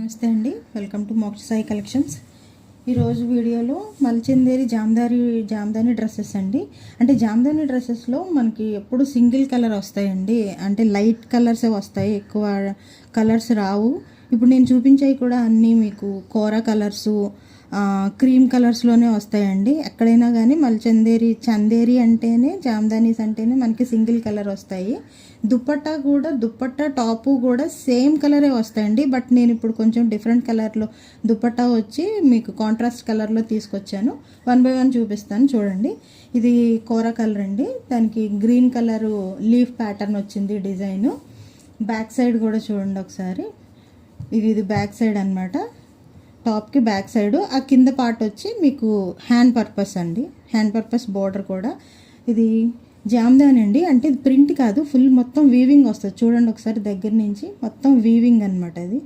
నమస్తే అండి, welcome to మోక్ష సాయి కలెక్షన్స్. ఈరోజు వీడియోలో మల్చందేరి జామ్దాని డ్రెస్సెస్ అండి. అంటే జామ్దాని డ్రెస్సెస్లో మనకి ఎప్పుడు సింగిల్ కలర్ వస్తాయండి. అంటే లైట్ కలర్సే వస్తాయి, ఎక్కువ కలర్స్ రావు. ఇప్పుడు నేను చూపించేవి కూడా అన్నీ మీకు కోరా కలర్సు, క్రీమ్ కలర్స్లోనే వస్తాయండి. ఎక్కడైనా కానీ చందేరి అంటేనే, జామ్దానీస్ అంటేనే మనకి సింగిల్ కలర్ వస్తాయి. దుప్పట్టా టాపు కూడా సేమ్ కలరే వస్తాయండి. బట్ నేను ఇప్పుడు కొంచెం డిఫరెంట్ కలర్లో దుప్పట్టా వచ్చి మీకు కాంట్రాస్ట్ కలర్లో తీసుకొచ్చాను. 1 by 1 చూపిస్తాను చూడండి. ఇది కోరా కలర్ అండి, దానికి గ్రీన్ కలరు లీఫ్ ప్యాటర్న్ వచ్చింది డిజైను. బ్యాక్ సైడ్ కూడా చూడండి ఒకసారి. ఇది బ్యాక్ సైడ్ అనమాట, టాప్కి బ్యాక్ సైడ్. ఆ కింద పార్ట్ వచ్చి మీకు హ్యాండ్ పర్పస్ అండి, హ్యాండ్ పర్పస్ బోర్డర్ కూడా. ఇది జామ్దాని అండి, అంటే ఇది ప్రింట్ కాదు, ఫుల్ మొత్తం వీవింగ్ వస్తుంది. చూడండి ఒకసారి దగ్గర నుంచి, మొత్తం వీవింగ్ అనమాట. ఇది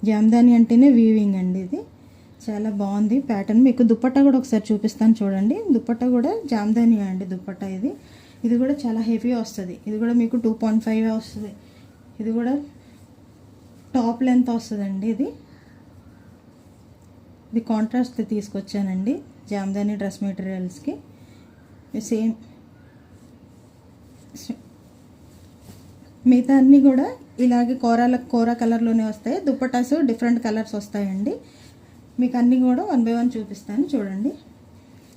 జామ్దాని అంటేనే వీవింగ్ అండి. ఇది చాలా బాగుంది ప్యాటర్న్. మీకు దుప్పట్టా కూడా ఒకసారి చూపిస్తాను చూడండి. దుప్పట్టా కూడా జామ్దాని అండి దుప్పట్టా. ఇది కూడా చాలా హెవీ వస్తుంది. ఇది కూడా మీకు 2.5 వస్తుంది. ఇది కూడా టాప్ లెంత్ వస్తుందండి. ఇది కాంట్రాస్ట్ తీసుకొచ్చానండి జామ్దాని డ్రెస్ మెటీరియల్స్కి. సేమ్ మిగతా అన్నీ కూడా ఇలాగే కోరా కలర్లోనే వస్తాయి. దుప్పటాస్ డిఫరెంట్ కలర్స్ వస్తాయండి. మీకు అన్నీ కూడా 1 by 1 చూపిస్తాను చూడండి.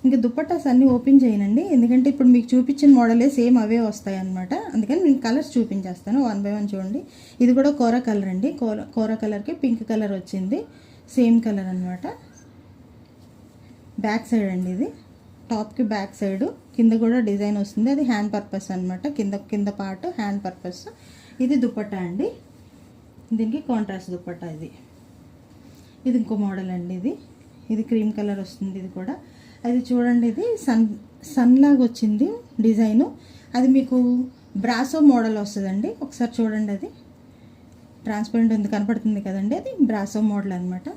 ఇంకా దుప్పటాస్ అన్నీ ఓపెన్ చేయనండి, ఎందుకంటే ఇప్పుడు మీకు చూపించిన మోడలే సేమ్ అవే వస్తాయి అనమాట. అందుకని నేను కలర్స్ చూపించేస్తాను 1 by 1 చూడండి. ఇది కూడా కోరా కలర్ అండి. కోరా కలర్కి పింక్ కలర్ వచ్చింది, సేమ్ కలర్ అనమాట. బ్యాక్ సైడ్ అండి, ఇది టాప్కి బ్యాక్ సైడ్, కింద కూడా డిజైన్ వస్తుంది. అది హ్యాండ్ పర్పస్ అనమాట, కింద పార్ట్ హ్యాండ్ పర్పస్. ఇది దుప్పట్టా అండి, దీనికి కాంట్రాస్ట్ దుప్పట్టా. ఇది ఇంకో మోడల్ అండి. ఇది క్రీమ్ కలర్ వస్తుంది. ఇది కూడా అది చూడండి, ఇది సన్ లాగా వచ్చింది డిజైను. అది మీకు బ్రాసో మోడల్ వస్తుందండి. ఒకసారి చూడండి, అది ట్రాన్స్పరెంట్ ఉంది కనపడుతుంది కదండి, అది బ్రాసో మోడల్ అనమాట.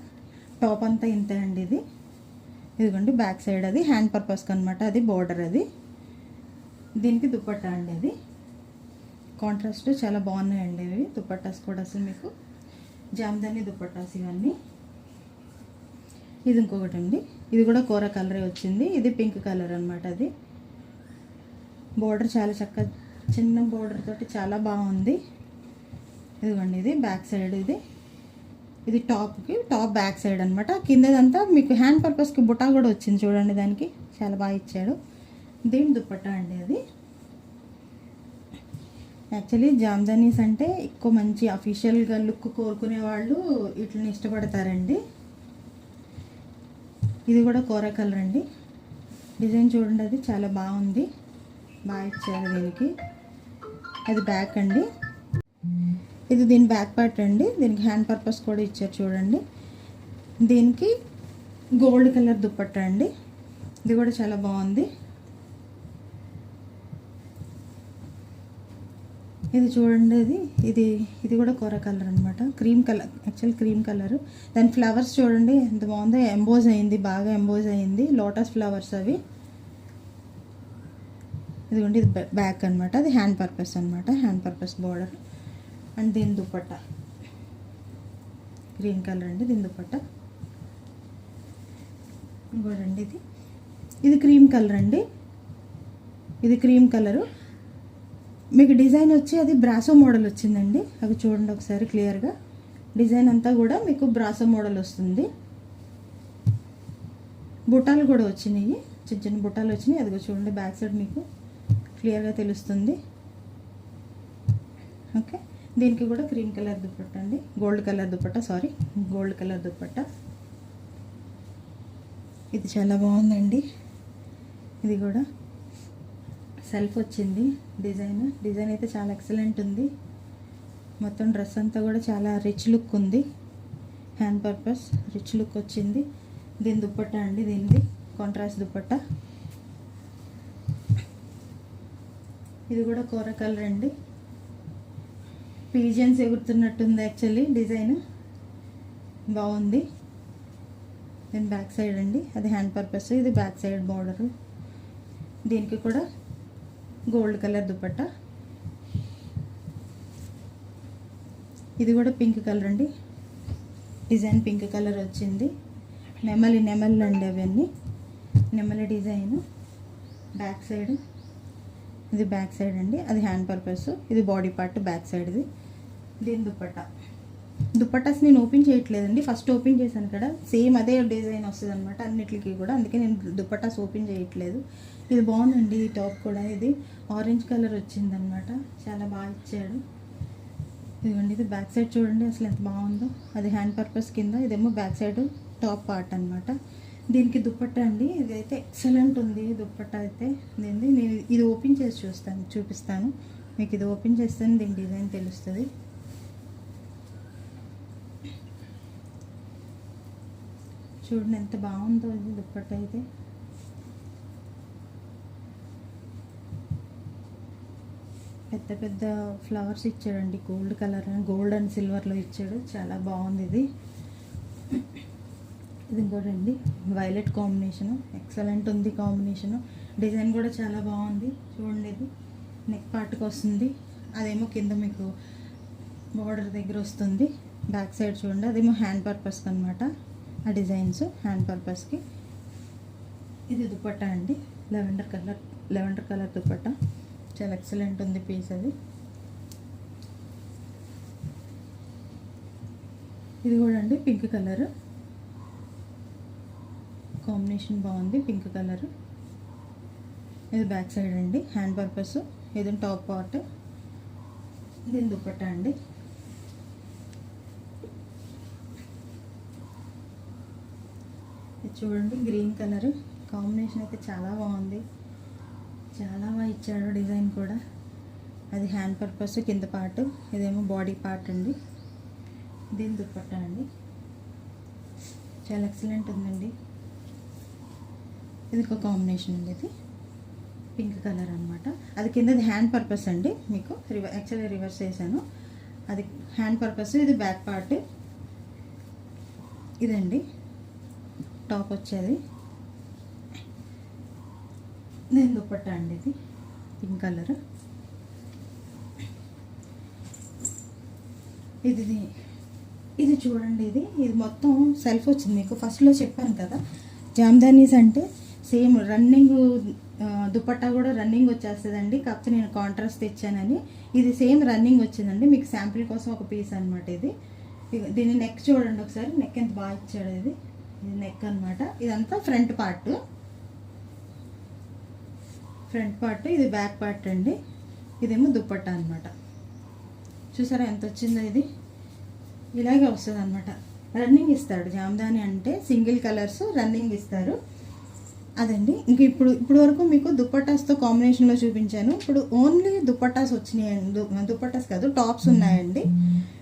టాప్ అంతా ఇంతే అండి. ఇదిగోండి బ్యాక్ సైడ్, అది హ్యాండ్ పర్పస్కి అనమాట. అది బోర్డర్, దీనికి దుప్పట్టా అండి. అది కాంట్రాస్ట్ చాలా బాగున్నాయండి ఇవి దుప్పట్టాస్ కూడా. అసలు మీకు జామ్దాని దుప్పట్టాస్ ఇవన్నీ. ఇది ఇంకొకటి అండి, ఇది కూడా కోరా కలరే వచ్చింది. ఇది పింక్ కలర్ అనమాట. అది బోర్డర్ చాలా చక్కగా, చిన్న బోర్డర్ తోటి చాలా బాగుంది. ఇదిగోండి, ఇది బ్యాక్ సైడ్. ఇది టాప్ బ్యాక్ సైడ్ అనమాట. కిందదంతా మీకు హ్యాండ్ పర్పస్కి బుటా కూడా వచ్చింది చూడండి, దానికి చాలా బాగా ఇచ్చాడు. దీని దుప్పట్టా అండి. అది యాక్చువల్లీ జామ్దానీస్ అంటే ఎక్కువ మంచి అఫీషియల్గా లుక్ కోరుకునే వాళ్ళు వీటిని ఇష్టపడతారండి. ఇది కూడా కోరా కలర్ అండి. డిజైన్ చూడండి, అది చాలా బాగుంది, బాగా ఇచ్చారు దీనికి. అది బ్యాక్ అండి. ఇది దీని బ్యాక్ పార్ట్ అండి. దీనికి హ్యాండ్ పర్పస్ కూడా ఇచ్చారు చూడండి. దీనికి గోల్డ్ కలర్ దుప్పట్టా అండి. ఇది కూడా చాలా బాగుంది. ఇది చూడండి, ఇది కూడా కోరా కలర్ అనమాట. Cream colour, actual cream colour. దాని ఫ్లవర్స్ చూడండి ఎంత బాగుందో, ఎంబోజ్ అయింది, బాగా ఎంబోజ్ అయింది, లోటస్ ఫ్లవర్స్ అవి. ఇదిగోండి, ఇది బ్యాక్ అనమాట. అది హ్యాండ్ పర్పస్ అనమాట, హ్యాండ్ పర్పస్ బోర్డర్. అండ్ దీని దుప్పట్టా గ్రీన్ కలర్ అండి. దీని దుప్పట్టా ఇంకోటండి, ఇది క్రీమ్ కలర్ అండి. ఇది క్రీమ్ కలరు. మీకు డిజైన్ వచ్చి అది బ్రాసో మోడల్ వచ్చిందండి. అవి చూడండి ఒకసారి క్లియర్గా. డిజైన్ అంతా కూడా మీకు బ్రాసో మోడల్ వస్తుంది. బుట్టాలు కూడా వచ్చినాయి, చిన్న చిన్న బుట్టాలు వచ్చినాయి. అదిగో చూడండి బ్యాక్ సైడ్, మీకు క్లియర్గా తెలుస్తుంది. ఓకే, దీనికి కూడా క్రీమ్ కలర్ దుప్పట్టా అండి, గోల్డ్ కలర్ దుప్పట్టా. ఇది చాలా బాగుందండి. ఇది కూడా సెల్ఫ్ వచ్చింది డిజైన్ అయితే చాలా ఎక్సలెంట్ ఉంది. మొత్తం డ్రెస్ అంతా కూడా చాలా రిచ్ లుక్ ఉంది. హ్యాండ్ పర్పస్ రిచ్ లుక్ వచ్చింది. దీని దుప్పట్టా అండి, దీనిది కాంట్రాస్ట్ దుప్పట్టా. ఇది కూడా కోరా కలర్ అండి. పీజియన్స్ ఎగురుతున్నట్టుంది యాక్చువల్లీ, డిజైన్ బాగుంది. దీని బ్యాక్ సైడ్ అండి, అది హ్యాండ్ పర్పస్. ఇది బ్యాక్ సైడ్ బార్డర్. దీనికి కూడా గోల్డ్ కలర్ దుప్పట్టా. ఇది కూడా పింక్ కలర్ అండి. డిజైన్ పింక్ కలర్ వచ్చింది. నెమళ్ళు అండి అవన్నీ. నెమలి డిజైన్ బ్యాక్ సైడ్, ఇది బ్యాక్ సైడ్ అండి, అది హ్యాండ్ పర్పస్, ఇది బాడీ పార్ట్ బ్యాక్ సైడ్ది. దీని దుపట్టాస్ నేను ఓపెన్ చేయట్లేదండి, ఫస్ట్ ఓపెన్ చేశాను కదా, సేమ్ అదే డిజైన్ వస్తుంది అనమాట అన్నిటికీ కూడా, అందుకే నేను దుపట్టాస్ ఓపెన్ చేయట్లేదు. ఇది బాగుందండి, ఈ టాప్ కూడా ఇది ఆరెంజ్ కలర్ వచ్చిందనమాట, చాలా బాగా ఇచ్చాడు. ఇదిగోండి, ఇది బ్యాక్ సైడ్ చూడండి అసలు ఎంత బాగుందో, అది హ్యాండ్ పర్పస్ కింద, ఇదేమో బ్యాక్ సైడ్ టాప్ పార్ట్ అనమాట. దీనికి దుపట్టా అండి, ఇదైతే ఎక్సలెంట్ ఉంది దుపట్టా అయితే. నేను ఇది ఓపెన్ చేసి చూపిస్తాను మీకు. ఇది ఓపెన్ చేస్తేనే దీని డిజైన్ తెలుస్తుంది. చూడండి ఎంత బాగుందో ఇది దుపట్టా అయితే. పెద్ద పెద్ద ఫ్లవర్స్ ఇచ్చాడండి, గోల్డ్ కలర్, గోల్డ్ అండ్ సిల్వర్లో ఇచ్చాడు, చాలా బాగుంది ఇది. ఇది ఇంకోటండి వైలెట్ కాంబినేషను, ఎక్సలెంట్ ఉంది కాంబినేషను. డిజైన్ కూడా చాలా బాగుంది చూడండి. ఇది నెక్ పార్ట్కి వస్తుంది, అదేమో కింద మీకు బార్డర్ దగ్గర వస్తుంది. బ్యాక్ సైడ్ చూడండి, అదేమో హ్యాండ్ పర్పస్కి అనమాట, ఆ డిజైన్స్ హ్యాండ్ పర్పస్కి. ఇది దుపట్టా అండి, లెవెండర్ కలర్ దుపట్టా, చాలా ఎక్సలెంట్ ఉంది పీస్ అది. ఇది కూడా అండి పింక్ కలర్ కాంబినేషన్, బాగుంది పింక్ కలర్. ఇది బ్యాక్ సైడ్ అండి, హ్యాండ్ పర్పస్, ఇది టాప్ పార్ట్, దీని దుపట్టా అండి. చూడండి గ్రీన్ కలర్ కాంబినేషన్ అయితే చాలా బాగుంది, చాలా బాగా ఇచ్చాడు డిజైన్ కూడా. అది హ్యాండ్ పర్పస్ కింద పార్ట్, ఇదేమో బాడీ పార్ట్ అండి. దీని దుపట్టా అండి, చాలా ఎక్సలెంట్ ఉందండి. ఇది ఒక కాంబినేషన్ అండి, ఇది పింక్ కలర్ అనమాట. అది కిందది హ్యాండ్ పర్పస్ అండి, మీకు యాక్చువల్లీ రివర్స్ చేశాను, అది హ్యాండ్ పర్పస్, ఇది బ్యాక్ పార్ట్. ఇదండి టాప్ వచ్చేది, నేను దుపట్టా అండి, ఇది పింక్ కలర్. ఇది చూడండి, ఇది మొత్తం సెల్ఫ్ వచ్చింది. మీకు ఫస్ట్లో చెప్పాను కదా, జామ్దానీస్ అంటే సేమ్ రన్నింగ్ దుపట్టా కూడా రన్నింగ్ వచ్చేస్తుందండి, కాకపోతే నేను కాంట్రాస్ట్ తెచ్చానని. ఇది సేమ్ రన్నింగ్ వచ్చిందండి, మీకు శాంపిల్ కోసం ఒక పీస్ అనమాట ఇది. దీని నెక్ చూడండి ఒకసారి, నెక్ ఎంత బాగా ఇచ్చాడు. ఇది నెక్ అనమాట, ఇదంతా ఫ్రంట్ పార్ట్, ఇది బ్యాక్ పార్ట్ అండి. ఇదేమో దుపట్టా అనమాట. చూసారా ఎంత వచ్చిందో, ఇది ఇలాగే వస్తుంది అనమాట. రన్నింగ్ ఇస్తాడు జామ్దాని అంటే, సింగిల్ కలర్స్ రన్నింగ్ ఇస్తారు అదండి. ఇంక ఇప్పుడు వరకు మీకు దుపట్టాస్తో కాంబినేషన్లో చూపించాను. ఇప్పుడు ఓన్లీ దుపట్టాస్ వచ్చినాయండి, దుపట్టాస్ కాదు టాప్స్ ఉన్నాయండి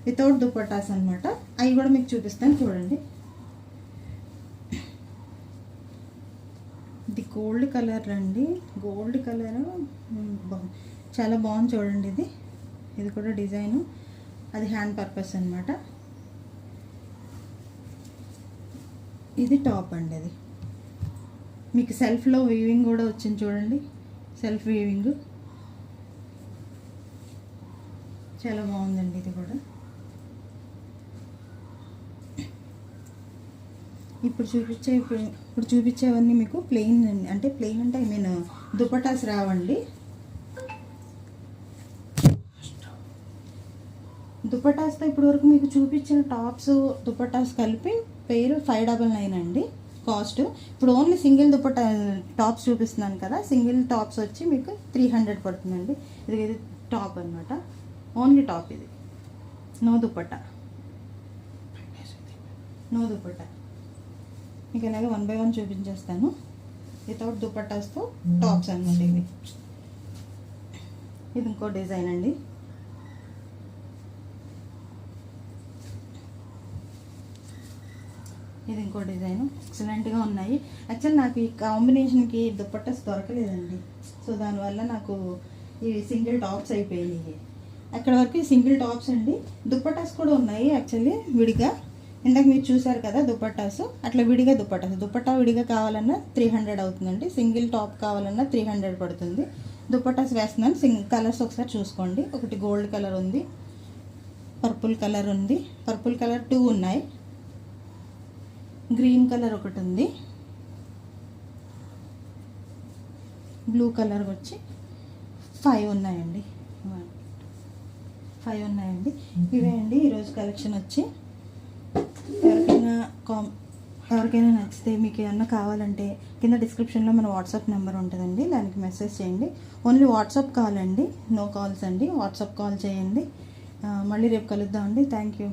వితౌట్ దుపట్టాస్ అనమాట. అవి కూడా మీకు చూపిస్తాను చూడండి. ఇది గోల్డ్ కలర్ అండి, గోల్డ్ కలర్ చాలా బాగుంది చూడండి. ఇది కూడా డిజైను, అది హ్యాండ్ పర్పస్ అనమాట. ఇది టాప్ అండి, అది మీకు సెల్ఫ్లో వీవింగ్ కూడా వచ్చింది చూడండి, సెల్ఫ్ వీవింగ్ చాలా బాగుందండి. ఇది కూడా ఇప్పుడు చూపించేవన్నీ మీకు ప్లెయిన్ అంటే ఐ మీన్ దుపట్టాస్ రావండి. దుపట్టాస్తో ఇప్పుడు వరకు మీకు చూపించిన టాప్స్ దుపట్టాస్ కలిపి పేరు 599 అండి కాస్ట్. ఇప్పుడు ఓన్లీ సింగిల్ దుపట్టా టాప్స్ చూపిస్తున్నాను కదా, సింగిల్ టాప్స్ వచ్చి మీకు 300 పడుతుందండి. ఇది టాప్ అనమాట, ఓన్లీ టాప్, ఇది నో దుపట్టా. మీకు ఇలాగే 1 by 1 చూపించేస్తాను. వితౌట్ దుపట్టాస్తో టాప్స్ అనమాట. ఇది ఇంకో డిజైన్ అండి. ఇది ఇంకో డిజైన్, ఎక్సలెంట్గా ఉన్నాయి. యాక్చువల్ నాకు ఈ కాంబినేషన్కి దుపట్టాస్ దొరకలేదండి, సో దానివల్ల నాకు ఇవి సింగిల్ టాప్స్ అయిపోయినాయి. అక్కడ వరకు సింగిల్ టాప్స్ అండి. దుపట్టాస్ కూడా ఉన్నాయి యాక్చువల్లీ విడిగా, ఇందాక మీరు చూసారు కదా దుపట్టాస్, అట్లా విడిగా దుపట్టా విడిగా కావాలన్నా 300 అవుతుందండి, సింగిల్ టాప్ కావాలన్నా 300 పడుతుంది. దుపట్టాస్ వేస్తున్నాను, కలర్స్ ఒకసారి చూసుకోండి. ఒకటి గోల్డ్ కలర్ ఉంది, పర్పుల్ కలర్ ఉంది, పర్పుల్ కలర్ 2 ఉన్నాయి, గ్రీన్ కలర్ ఒకటి ఉంది, బ్లూ కలర్ వచ్చి 5 ఉన్నాయండి. 5 ఉన్నాయండి. ఇవే అండి ఈరోజు కలెక్షన్ వచ్చి. ఎవరికైనా నచ్చితే మీకు ఏమన్నా కావాలంటే కింద డిస్క్రిప్షన్లో మన వాట్సాప్ నెంబర్ ఉంటుందండి, దానికి మెసేజ్ చేయండి. ఓన్లీ వాట్సాప్ కాల్ అండి, నో కాల్స్ అండి. వాట్సాప్ కాల్ చేయండి. మళ్ళీ రేపు కలుద్దామండి. Thank you.